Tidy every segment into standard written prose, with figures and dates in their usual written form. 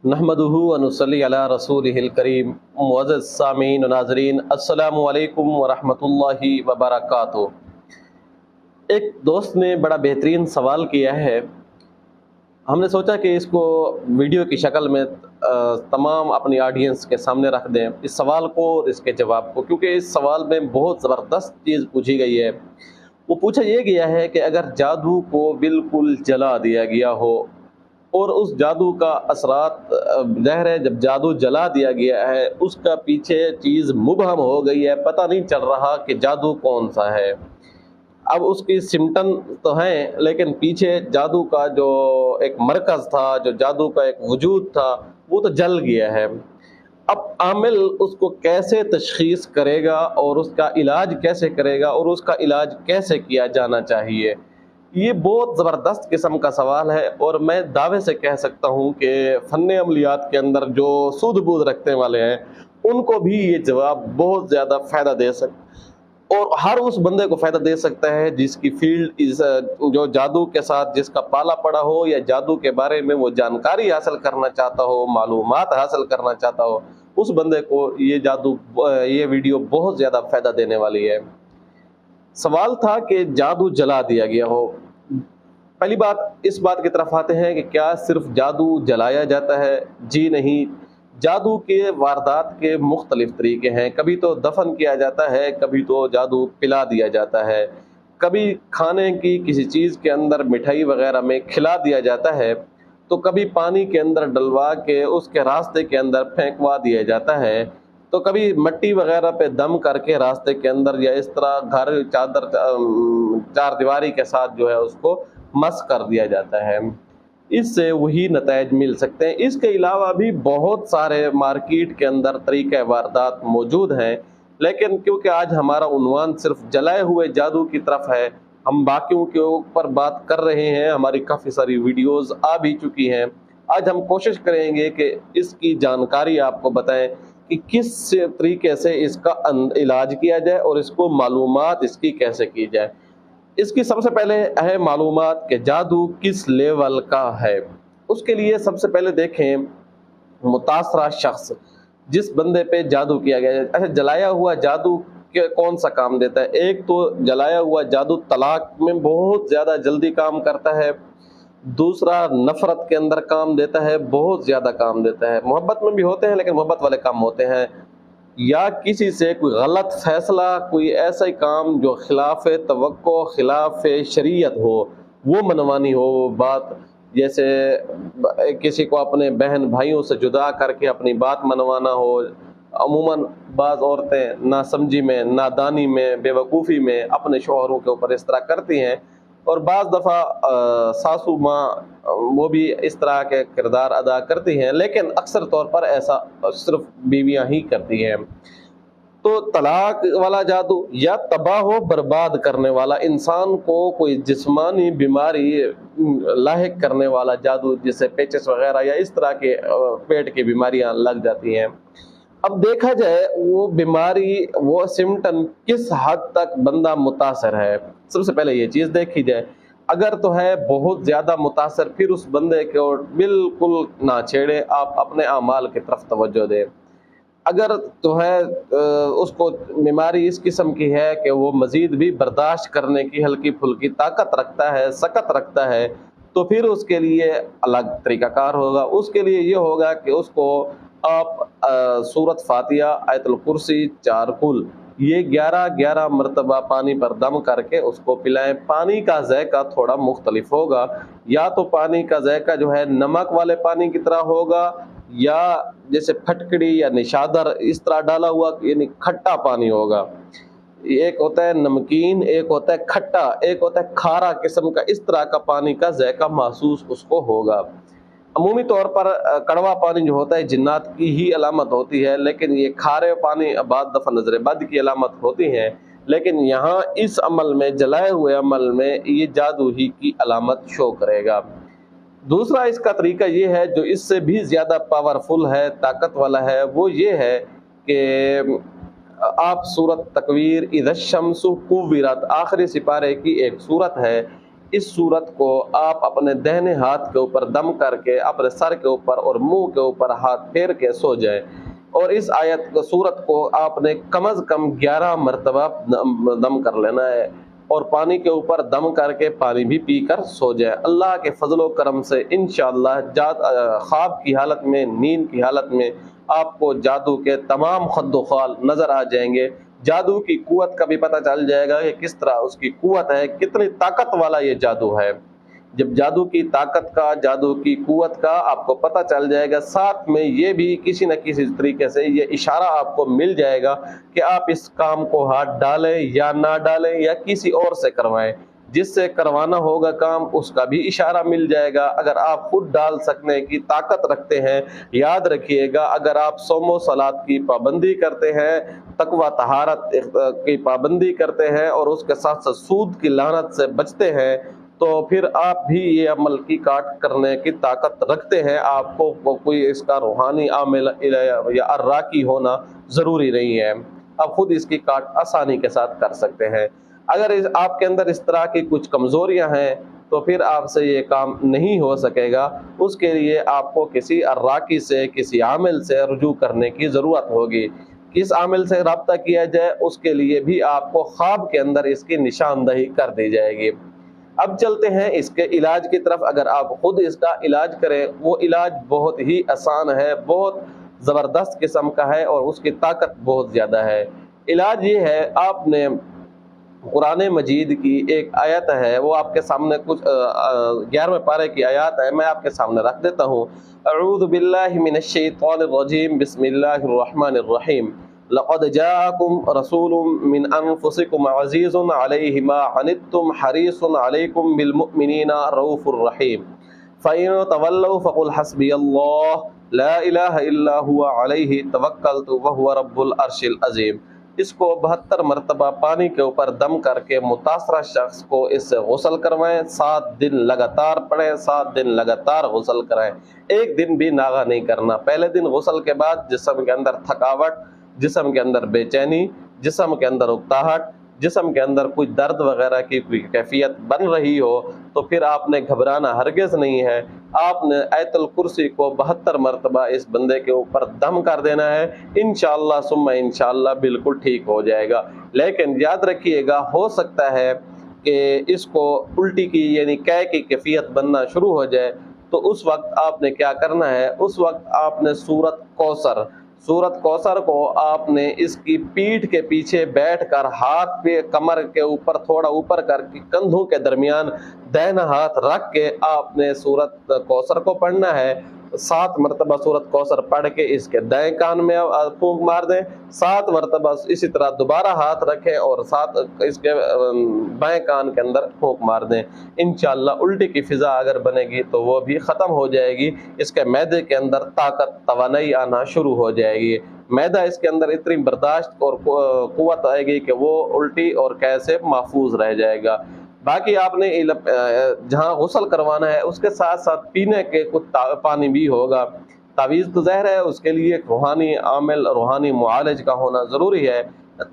नहमदुहु व नुसल्ली अला रसूलिहिल करीम। मुअज़्ज़ज़ सामीन व नाज़रीन, अस्सलामु अलैकुम व रहमतुल्लाहि व बरकातुहू। एक दोस्त ने बड़ा बेहतरीन सवाल किया है। हमने सोचा कि इसको वीडियो की शक्ल में तमाम अपनी ऑडियंस के सामने रख दें, इस सवाल को और इसके जवाब को, क्योंकि इस सवाल में बहुत ज़बरदस्त चीज़ पूछी गई है। वो पूछा ये गया है कि अगर जादू को बिल्कुल जला दिया गया हो और उस जादू का असरात ज़ाहिर है, जब जादू जला दिया गया है उसका पीछे चीज़ मुबहम हो गई है, पता नहीं चल रहा कि जादू कौन सा है। अब उसकी सिम्टम तो हैं, लेकिन पीछे जादू का जो एक मरकज़ था, जो जादू का एक वजूद था, वो तो जल गया है। अब आमिल उसको कैसे तशख़ीस करेगा और उसका इलाज कैसे करेगा और उसका इलाज कैसे किया जाना चाहिए, ये बहुत ज़बरदस्त किस्म का सवाल है। और मैं दावे से कह सकता हूँ कि फ़न अमलियात के अंदर जो सूझबूझ रखने वाले हैं उनको भी ये जवाब बहुत ज़्यादा फ़ायदा दे और हर उस बंदे को फ़ायदा दे सकता है जिसकी फील्ड इस जो जादू के साथ जिसका पाला पड़ा हो, या जादू के बारे में वो जानकारी हासिल करना चाहता हो, मालूमात हासिल करना चाहता हो, उस बंदे को ये वीडियो बहुत ज़्यादा फ़ायदा देने वाली है। सवाल था कि जादू जला दिया गया हो। पहली बात इस बात की तरफ आते हैं कि क्या सिर्फ जादू जलाया जाता है? जी नहीं। जादू के वारदात के मुख्तलिफ तरीके हैं। कभी तो दफन किया जाता है, कभी तो जादू पिला दिया जाता है, कभी खाने की किसी चीज़ के अंदर मिठाई वगैरह में खिला दिया जाता है, तो कभी पानी के अंदर डलवा के उसके रास्ते के अंदर फेंकवा दिया जाता है, तो कभी मिट्टी वगैरह पे दम करके रास्ते के अंदर, या इस तरह घर चार दीवारी के साथ जो है उसको मस कर दिया जाता है। इससे वही नताइज मिल सकते हैं। इसके अलावा भी बहुत सारे मार्केट के अंदर तरीक़े वारदात मौजूद हैं, लेकिन क्योंकि आज हमारा उन्वान सिर्फ जलाए हुए जादू की तरफ है, हम बाकियों के ऊपर बात कर रहे हैं। हमारी काफ़ी सारी वीडियोज़ आ भी चुकी हैं। आज हम कोशिश करेंगे कि इसकी जानकारी आपको बताएं कि किस तरीके से इसका इलाज किया जाए और इसको मालूमात इसकी कैसे की जाए। इसकी सबसे पहले है मालूमात कि जादू किस लेवल का है। उसके लिए सबसे पहले देखें मुतासरा शख्स, जिस बंदे पे जादू किया गया है। अच्छा, जलाया हुआ जादू के कौन सा काम देता है? एक तो जलाया हुआ जादू तलाक में बहुत ज़्यादा जल्दी काम करता है। दूसरा नफ़रत के अंदर काम देता है, बहुत ज़्यादा काम देता है। मोहब्बत में भी होते हैं, लेकिन मोहब्बत वाले काम होते हैं। या किसी से कोई गलत फैसला, कोई ऐसा ही काम जो खिलाफ तवक्को, खिलाफ शरीयत हो, वो मनवानी हो। वो बात जैसे किसी को अपने बहन भाइयों से जुदा करके अपनी बात मनवाना हो। अमूमन बाज़ औरतें नासमझी में, नादानी में, बेवकूफ़ी में अपने शौहरों के ऊपर इस तरह करती हैं, और बाज़ दफ़ा सासू माँ वो भी इस तरह के किरदार अदा करती हैं, लेकिन अक्सर तौर पर ऐसा सिर्फ बीवियां ही करती हैं। तो तलाक वाला जादू या तबाह व बर्बाद करने वाला, इंसान को कोई जिस्मानी बीमारी लाहिक करने वाला जादू, जिससे पेचिस वगैरह या इस तरह के पेट की बीमारियां लग जाती हैं। अब देखा जाए वो बीमारी, वो सिम्टम किस हद तक बंदा मुतासर है, सबसे पहले ये चीज़ देखी जाए। अगर तो है बहुत ज़्यादा मुतासर, फिर उस बंदे को बिल्कुल ना छेड़े, आप अपने अमाल की तरफ तवज्जो दें। अगर तो है उसको बीमारी इस किस्म की है कि वो मज़ीद भी बर्दाश्त करने की हल्की फुल्की ताकत रखता है, सकत रखता है, तो फिर उसके लिए अलग तरीक़ाकार होगा। उसके लिए ये होगा कि उसको आप सूरत फातिहा, आयतुल कुर्सी, 4 कुल, ये 11-11 मरतबा पानी पर दम करके उसको पिलाएं। पानी का ज़ायका थोड़ा मुख्तलिफ होगा, या तो पानी का ज़ायका जो है नमक वाले पानी की तरह होगा, या जैसे फटकड़ी या निशादर इस तरह डाला हुआ, यानी खट्टा पानी होगा। एक होता है नमकीन, एक होता है खट्टा, एक होता है खारा किस्म का, इस तरह का पानी का ज़ायका महसूस उसको होगा। अमूमी तौर पर कड़वा पानी जो होता है जिन्नात की ही अलामत होती है, लेकिन ये खारे पानी बाद दफ़ा नज़र बद की अलामत होती हैं। लेकिन यहाँ इस अमल में, जलाए हुए अमल में, ये जादू ही की अलामत शो करेगा। दूसरा इसका तरीका ये है, जो इससे भी ज़्यादा पावरफुल है, ताकत वाला है, वो ये है कि आप सूरत तकवीर, इज़ा शम्सु कुव्विरत, आखिरी सिपारे की एक सूरत है, اس صورت کو آپ اپنے دہنے ہاتھ کے اوپر دم کر کے اپنے سر کے اوپر اور منہ کے اوپر ہاتھ پھیر کے سو جائے، اور اس صورت کو آپ نے کم از کم 11 مرتبہ دم کر لینا ہے، اور پانی کے اوپر دم کر کے پانی بھی پی کر سو جائے۔ اللہ کے فضل و کرم سے انشاءاللہ خواب کی حالت میں، نیند کی حالت میں آپ کو جادو کے تمام خد و خال نظر آ جائیں گے۔ جادو کی قوت کا بھی پتہ چل جائے گا کہ کس طرح اس کی قوت ہے، کتنی طاقت والا یہ جادو ہے۔ جب جادو کی طاقت کا، جادو کی قوت کا آپ کو پتہ چل جائے گا، ساتھ میں یہ بھی کسی نہ کسی طریقے سے یہ اشارہ آپ کو مل جائے گا کہ آپ اس کام کو ہاتھ ڈالیں یا نہ ڈالیں یا کسی اور سے کروائیں۔ جس سے کروانا ہوگا کام اس کا بھی اشارہ مل جائے گا۔ اگر آپ خود ڈال سکنے کی طاقت رکھتے ہیں، یاد رکھیے گا، اگر آپ صوم و صلات کی پابندی کرتے ہیں، تقوی طہارت کی پابندی کرتے ہیں، اور اس کے ساتھ ساتھ سود کی لعنت سے بچتے ہیں، تو پھر آپ بھی یہ عمل کی کاٹ کرنے کی طاقت رکھتے ہیں۔ آپ کو کوئی اس کا روحانی عامل یا اراکی ہونا ضروری نہیں ہے، آپ خود اس کی کاٹ آسانی کے ساتھ کر سکتے ہیں۔ اگر آپ کے اندر اس طرح کی کچھ کمزوریاں ہیں تو پھر آپ سے یہ کام نہیں ہو سکے گا، اس کے لیے آپ کو کسی اراکی سے، کسی عامل سے رجوع کرنے کی ضرورت ہوگی۔ کس عامل سے رابطہ کیا جائے، اس کے لیے بھی آپ کو خواب کے اندر اس کی نشاندہی کر دی جائے گی۔ اب چلتے ہیں اس کے علاج کی طرف۔ اگر آپ خود اس کا علاج کریں، وہ علاج بہت ہی آسان ہے، بہت زبردست قسم کا ہے، اور اس کی طاقت بہت زیادہ ہے۔ علاج یہ ہے، آپ نے قرآن مجید کی ایک آیت ہے، وہ آپ کے سامنے کچھ 11ویں پارے کی آیات ہے، میں آپ کے سامنے رکھ دیتا ہوں۔ اعوذ باللہ من الشیطان الرجیم، بسم اللہ الرحمن الرحیم۔ لقد جاءکم رسول من انفسکم عزیز علیہ ما عنتم حریص علیکم بالمؤمنین رؤوف الرحیم۔ فإن تولوا فقل حسبی اللہ لا الہ الا هو علیہ توکلت وهو رب العرش العظیم۔ اس کو 72 مرتبہ پانی کے اوپر دم کر کے متاثرہ شخص کو اس سے غسل کروائیں، 7 دن لگاتار پڑھیں، 7 دن لگاتار غسل کرائیں، ایک دن بھی ناغہ نہیں کرنا۔ پہلے دن غسل کے بعد جسم کے اندر تھکاوٹ، جسم کے اندر بے چینی، جسم کے اندر اکتاہٹ، جسم کے اندر کچھ درد وغیرہ کی کوئی کیفیت بن رہی ہو تو پھر آپ نے گھبرانا ہرگز نہیں ہے۔ آپ نے آیت الکرسی کو 72 مرتبہ اس بندے کے اوپر دم کر دینا ہے، انشاءاللہ ثم انشاءاللہ بالکل ٹھیک ہو جائے گا۔ لیکن یاد رکھیے گا، ہو سکتا ہے کہ اس کو الٹی کی یعنی قے کی کیفیت بننا شروع ہو جائے، تو اس وقت آپ نے کیا کرنا ہے، اس وقت آپ نے سورت کوثر کو آپ نے اس کی پیٹھ کے پیچھے بیٹھ کر ہاتھ پہ کمر کے اوپر تھوڑا اوپر کر کے کندھوں کے درمیان دہنا ہاتھ رکھ کے آپ نے سورت کوثر کو پڑھنا ہے۔ 7 مرتبہ سورت کوثر پڑھ کے اس کے دائیں کان میں پھونک مار دیں، 7 مرتبہ اسی طرح دوبارہ ہاتھ رکھیں اور 7 اس کے بائیں کان کے اندر پھونک مار دیں۔ انشاءاللہ الٹی کی فضا اگر بنے گی تو وہ بھی ختم ہو جائے گی، اس کے معدے کے اندر طاقت توانائی آنا شروع ہو جائے گی، معدہ اس کے اندر اتنی برداشت اور قوت آئے گی کہ وہ الٹی اور قے سے محفوظ رہ جائے گا۔ باقی آپ نے جہاں غسل کروانا ہے اس کے ساتھ ساتھ پینے کے کچھ پانی بھی ہوگا۔ تعویذ تو ظاہر ہے، اس کے لیے روحانی عامل، روحانی معالج کا ہونا ضروری ہے،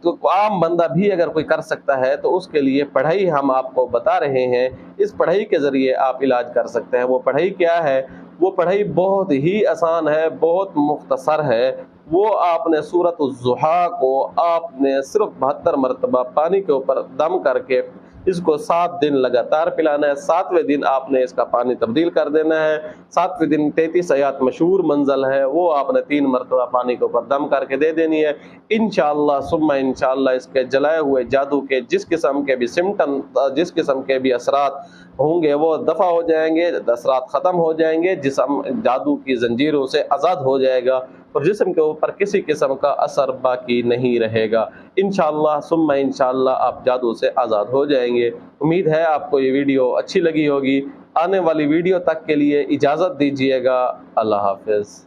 تو عام بندہ بھی اگر کوئی کر سکتا ہے تو اس کے لیے پڑھائی ہم آپ کو بتا رہے ہیں، اس پڑھائی کے ذریعے آپ علاج کر سکتے ہیں۔ وہ پڑھائی کیا ہے؟ وہ پڑھائی بہت ہی آسان ہے، بہت مختصر ہے۔ وہ آپ نے سورۃ الضحیٰ کو آپ نے صرف 72 مرتبہ پانی کے اوپر دم کر کے اس کو 7 دن لگاتار پلانا ہے۔ 7ویں دن آپ نے اس کا پانی تبدیل کر دینا ہے۔ 7ویں دن 33 آیات مشہور منزل ہے، وہ آپ نے 3 مرتبہ پانی کے اوپر دم کر کے دے دینی ہے۔ انشاءاللہ ثم انشاءاللہ اس کے جلائے ہوئے جادو کے جس قسم کے بھی سمٹم، جس قسم کے بھی اثرات ہوں گے وہ دفع ہو جائیں گے، اثرات ختم ہو جائیں گے، جسم جادو کی زنجیروں سے آزاد ہو جائے گا اور جسم کے اوپر کسی قسم کا اثر باقی نہیں رہے گا۔ انشاءاللہ ثم انشاءاللہ آپ جادو سے آزاد ہو جائیں گے۔ امید ہے آپ کو یہ ویڈیو اچھی لگی ہوگی۔ آنے والی ویڈیو تک کے لیے اجازت دیجیے گا۔ اللہ حافظ۔